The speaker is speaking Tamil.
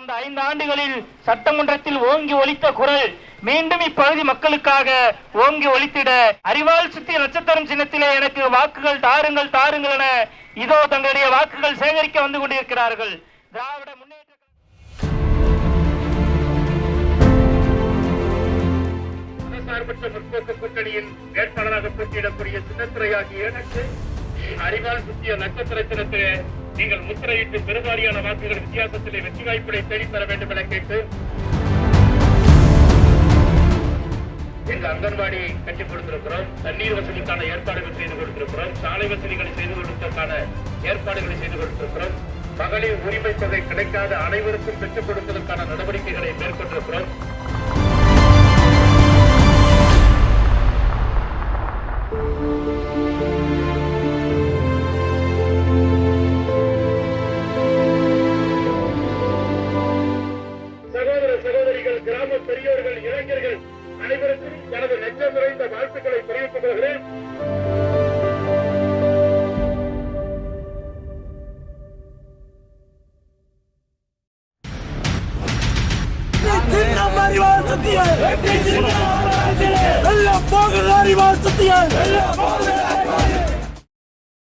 கடந்த 5 ஆண்டுகளில் சட்டமன்றத்தில் ஓங்கி ஒலித்த குரல் மீண்டும் இப்பகுதி மக்களுக்காக ஓங்கி ஒலித்திட அறிவால் சுத்தி நட்சத்திரம் சின்னத்திலே எனக்கு வாக்குகள் தாருங்கள் தாருங்கள் என இதோ தங்களுடைய வாக்குகள் சேகரிக்க வந்து கொண்டிருக்கிறார்கள். திராவிட முன்னேற்ற மதசார்பற்ற முற்போக்கு கூட்டணியின் வேட்பாளராக போட்டியிடக்கூடிய சின்னத்துறையாகிய எனக்கு அறிவால் சுத்திய நட்சத்திர சின்னத்திலே நீங்கள் முத்திரையிட்டு பெருவாரியான வாக்குகள் வித்தியாசத்திலே வெற்றி வாய்ப்புகளை தேடித்தர வேண்டும் என கேட்டு எங்கள் அங்கன்வாடி கட்டிக் கொடுத்திருக்கிறோம். தண்ணீர் வசதிக்கான ஏற்பாடுகள் செய்து கொடுத்திருக்கிறோம். சாலை வசதிகளை செய்து கொடுப்பதற்கான ஏற்பாடுகளை செய்து கொடுத்திருக்கிறோம். மகளிர் உரிமை தொகை கிடைக்காத அனைவருக்கும் பெற்றுக் கொடுப்பதற்கான நடவடிக்கைகளை மேற்கொண்டிருக்கிறோம். கிராம பெரியோர்கள், இளைஞர்கள் அனைவருக்கும் எனது நெஞ்சம் நிறைந்த வாழ்த்துக்களை தெரிவித்துக் கொள்கிறேன். அறிவால் சத்தியம்